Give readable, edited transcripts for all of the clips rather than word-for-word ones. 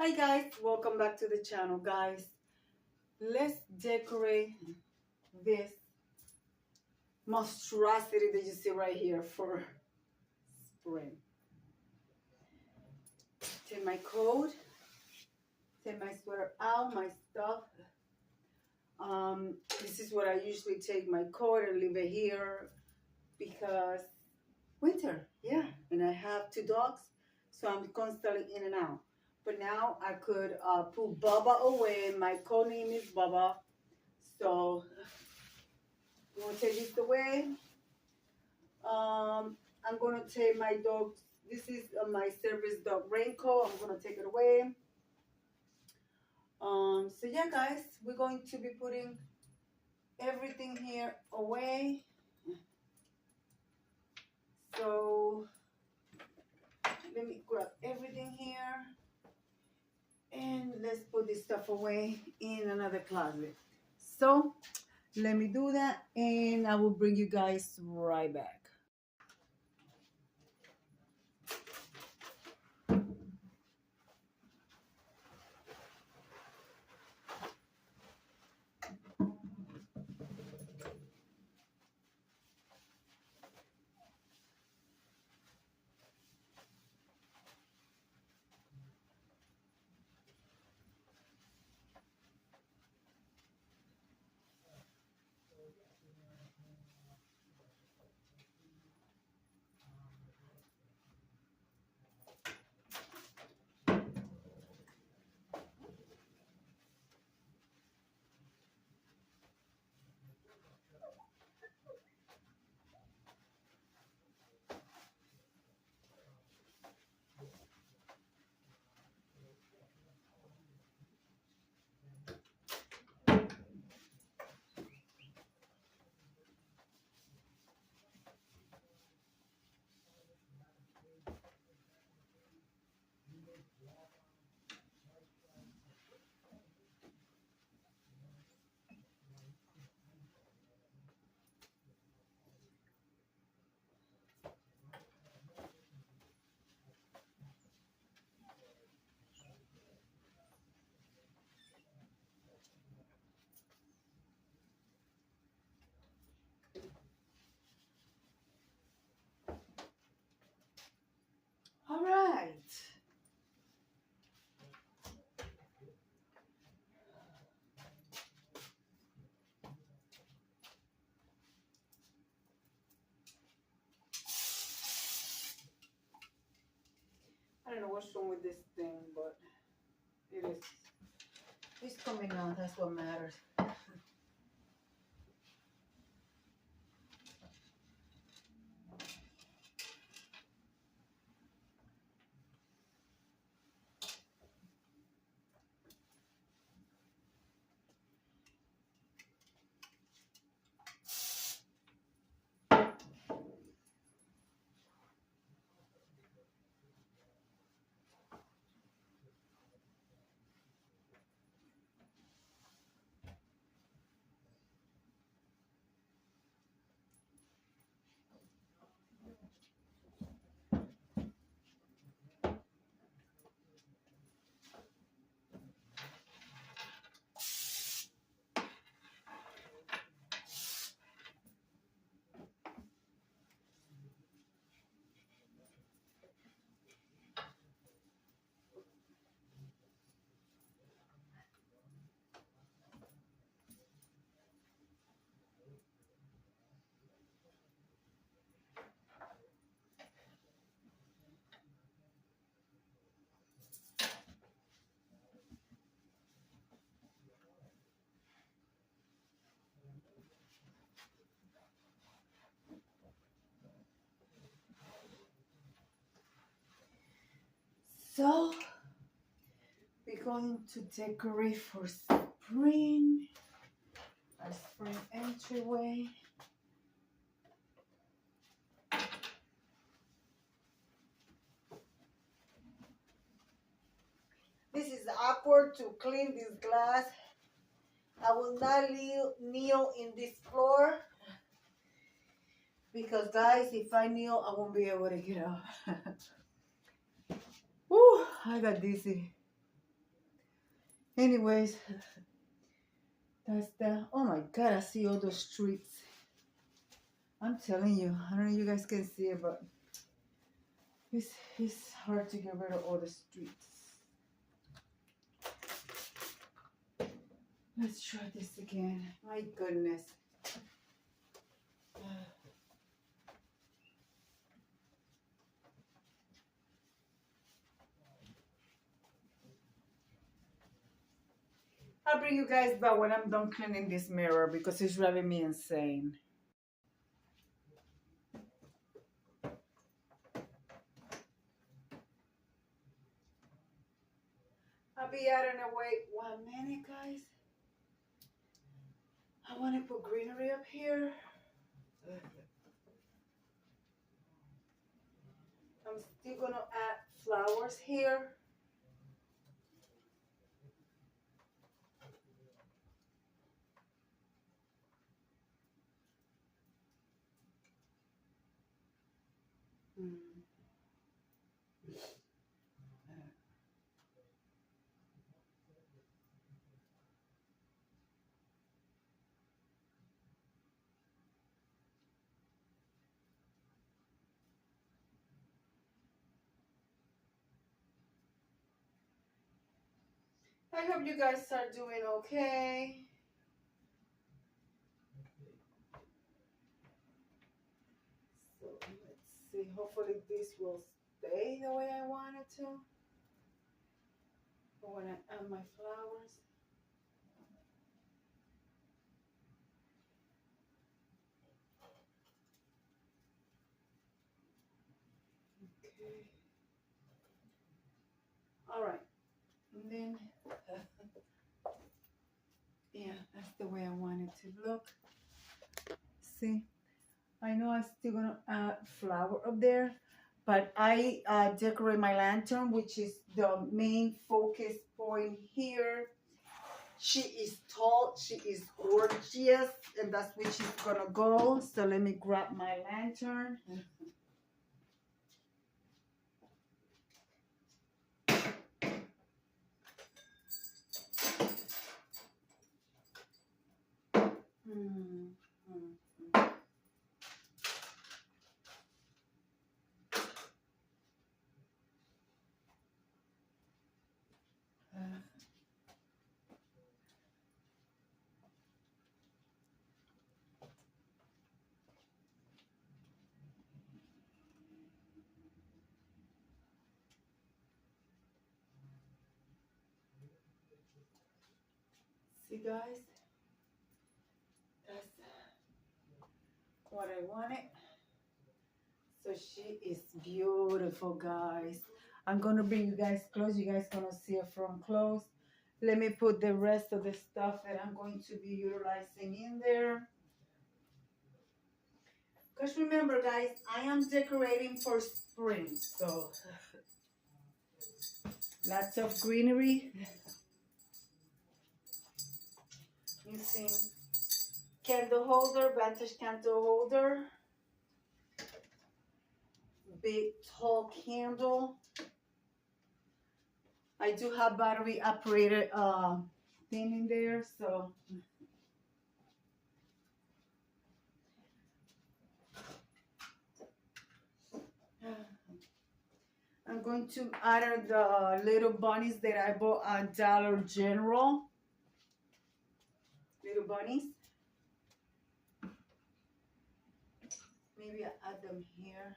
Hi guys, welcome back to the channel. Guys, let's decorate this monstrosity that you see right here for spring. Take my coat, take my sweater out, my stuff. This is what I usually take my coat and leave it here because winter, yeah. And I have 2 dogs, so I'm constantly in and out. But now I could put Bubba away. My code name is Bubba. So I'm going to take this away. I'm going to take my dog. This is my service dog raincoat. I'm going to take it away. So yeah, guys, we're going to be putting everything here away. So let me grab everything here. And let's put this stuff away in another closet. So let me do that and I will bring you guys right back. All right. I don't know what's wrong with this thing, but it is. It's coming out. That's what matters. So we're going to decorate for spring. Our spring entryway. This is awkward to clean this glass. I will not kneel in this floor because, guys, if I kneel, I won't be able to get up. Woo, I got dizzy. Anyways, that's the, oh my God, I see all those streets. I'm telling you, I don't know if you guys can see it, but it's hard to get rid of all the streets. Let's try this again. My goodness. I'll bring you guys back when I'm done cleaning this mirror because it's driving me insane. I'll be out in a wait 1 minute, guys. I want to put greenery up here. I'm still going to add flowers here. I hope you guys are doing okay. So let's see. Hopefully this will stay the way I want it to. But when I add my flowers. Okay. All right. And then, yeah, that's the way I want it to look. See, I know I'm still gonna add flower up there, but I decorate my lantern, which is the main focus point here. She is tall, she is gorgeous, and that's where she's gonna go. So let me grab my lantern. See, guys, that's what I wanted. So she is beautiful, guys. I'm gonna bring you guys close. You guys gonna see her from close. Let me put the rest of the stuff that I'm going to be utilizing in there. Because remember, guys, I am decorating for spring, so lots of greenery. Using candle holder, vantage candle holder. Big tall candle. I do have battery operated thing in there, so I'm going to add the little bunnies that I bought at Dollar General. Little bunnies. Maybe I add them here.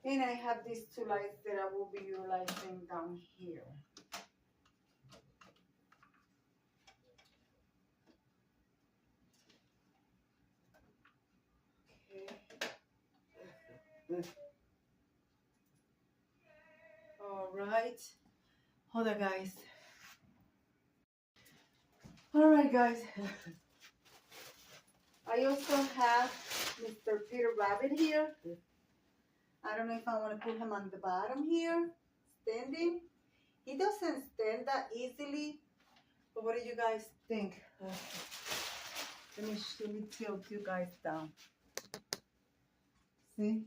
And I have these two lights that I will be utilizing down here. Okay. All right. Hold on, guys. All right, guys. I also have Mr. Peter Rabbit here. I don't know if I want to put him on the bottom here, standing. He doesn't stand that easily, but what do you guys think? Let me tilt you guys down. See?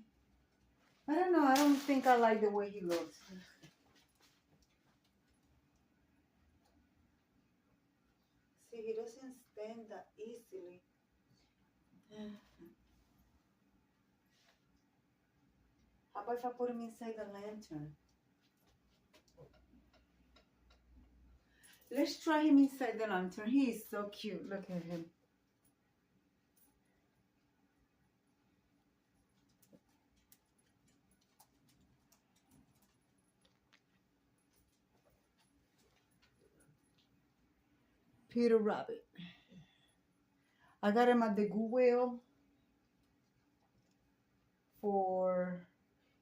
I don't know. I don't think I like the way he looks. See, he doesn't stand that easily. How about if I put him inside the lantern? Let's try him inside the lantern. He is so cute. Look at him. Peter Rabbit. I got him at the Goodwill for,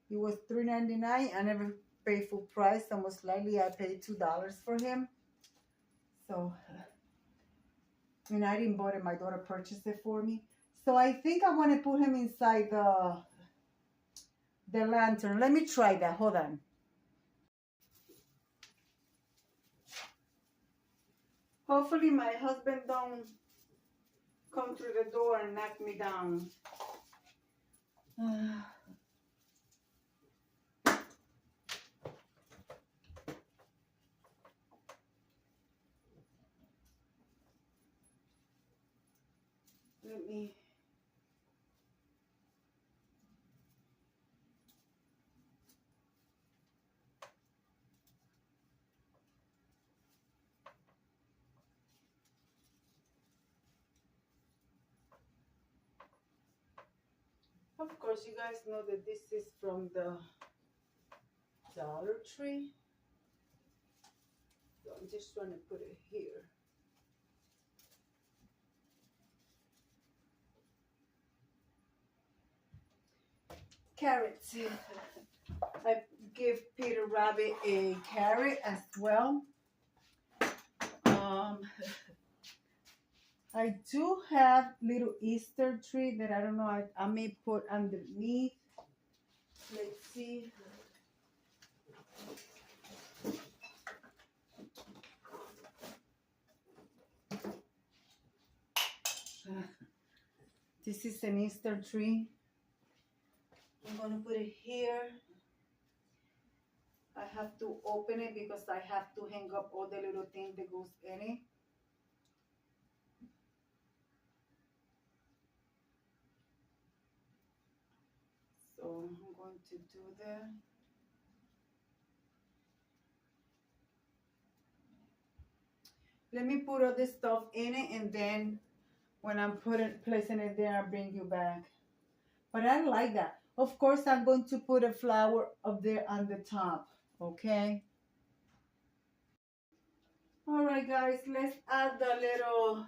it was $3.99. I never paid full price, so most likely I paid $2 for him. So, I mean, I didn't buy it, my daughter purchased it for me. So I think I want to put him inside the lantern. Let me try that. Hold on. Hopefully my husband don't come through the door and knock me down. Let me. Of course, you guys know that this is from the Dollar Tree. So I'm just trying to put it here. Carrots. I give Peter Rabbit a carrot as well. I do have little Easter tree that I don't know, I may put underneath. Let's see. This is an Easter tree. I'm gonna put it here. I have to open it because I have to hang up all the little things that goes in it. So I'm going to do that. Let me put all this stuff in it, and then when I'm placing it there, I'll bring you back. But I like that. Of course, I'm going to put a flower up there on the top, okay? All right, guys, let's add the little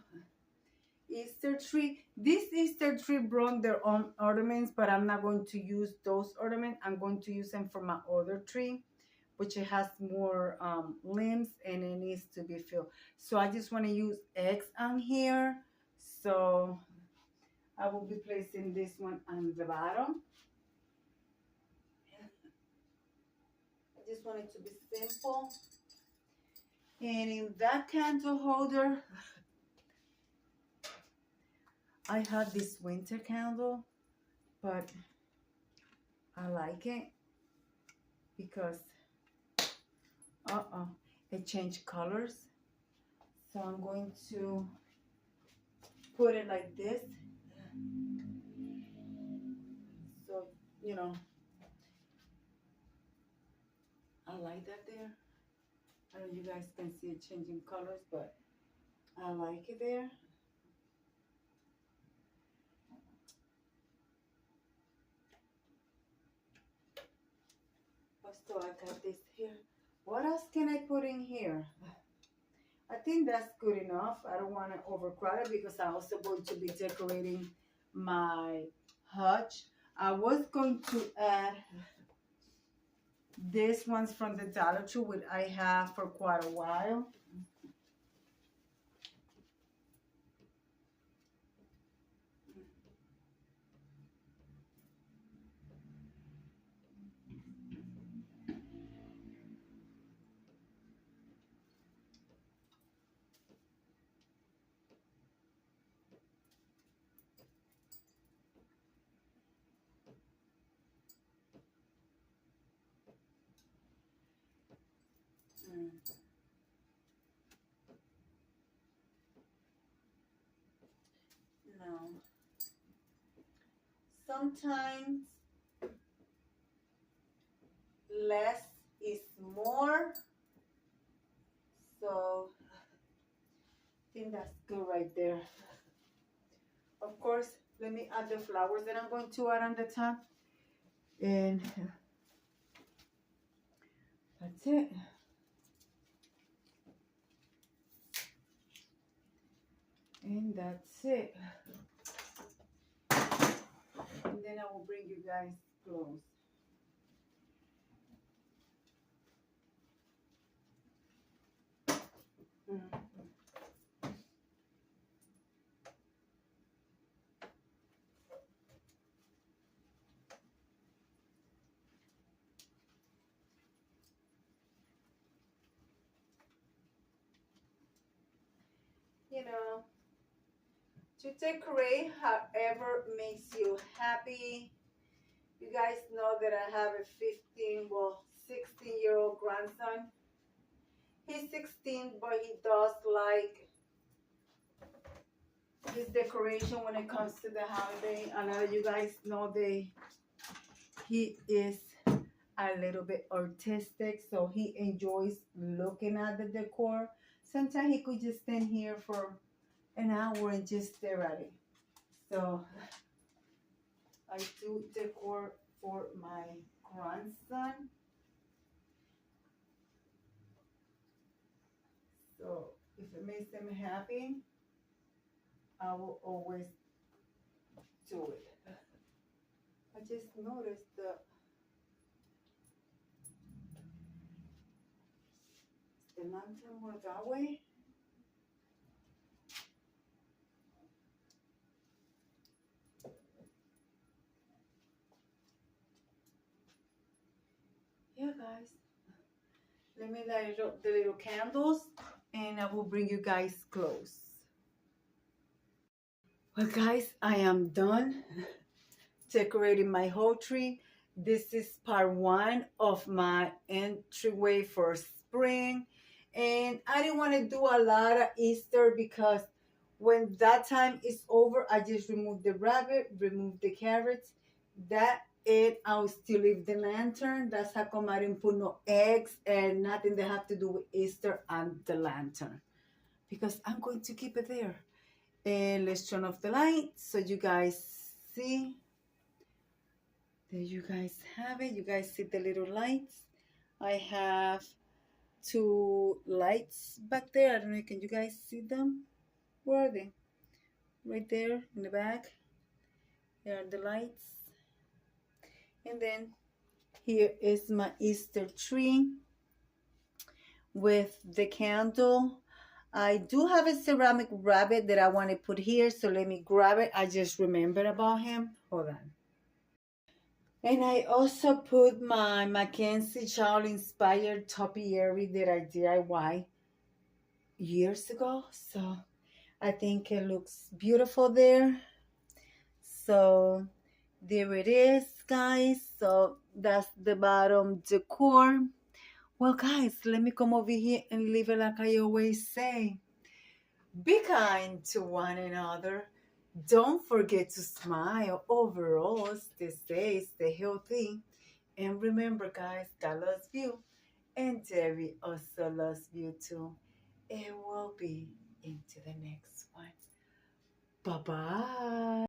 Easter tree. This Easter tree brought their own ornaments, but I'm not going to use those ornaments. I'm going to use them for my other tree, which it has more limbs and it needs to be filled. So I just want to use eggs on here. So I will be placing this one on the bottom. I just want it to be simple. And in that candle holder, I have this winter candle, but I like it because it changed colors. So I'm going to put it like this. So, you know, I like that there. I don't know if you guys can see it changing colors, but I like it there. So I got this here. What else can I put in here? I think that's good enough. I don't want to overcrowd it because I'm also going to be decorating my hutch. I was going to add this one's from the Dollar Tree, which I have for quite a while. No. Sometimes less is more. So I think that's good right there. Of course, let me add the flowers that I'm going to add on the top. And that's it. And that's it. And then I will bring you guys close. You know, to decorate however makes you happy. You guys know that I have a 16-year-old grandson. He's 16, but he does like his decoration when it comes to the holiday. A lot of you guys know that he is a little bit artistic, so he enjoys looking at the decor. Sometimes he could just stand here for an hour and just stare at it. So I do decor for my grandson. So if it makes him happy, I will always do it. I just noticed the lantern more that way. Yeah, guys. Let me light up the little candles and I will bring you guys close. Well, guys, I am done decorating my whole tree. This is part 1 of my entryway for spring. And I didn't want to do a lot of Easter because when that time is over, I just remove the rabbit, remove the carrots. That it, I'll still leave the lantern. That's how come I didn't put no eggs and nothing that have to do with Easter on the lantern. Because I'm going to keep it there. And let's turn off the light so you guys see. There you guys have it. You guys see the little lights. I have 2 lights back there. I don't know, can you guys see them? Where are they? Right there in the back. There are the lights. And then here is my Easter tree with the candle. I do have a ceramic rabbit that I want to put here, so let me grab it. I just remembered about him. Hold on. And I also put my Mackenzie Shawl inspired topiary that I DIY years ago. So I think it looks beautiful there. So there it is, guys. So that's the bottom decor. Well, guys, let me come over here and leave it like I always say. Be kind to one another. Don't forget to smile. Overall, stay safe, stay healthy. And remember, guys, God loves you. And Terry also loves you too. And we'll be into the next one. Bye-bye.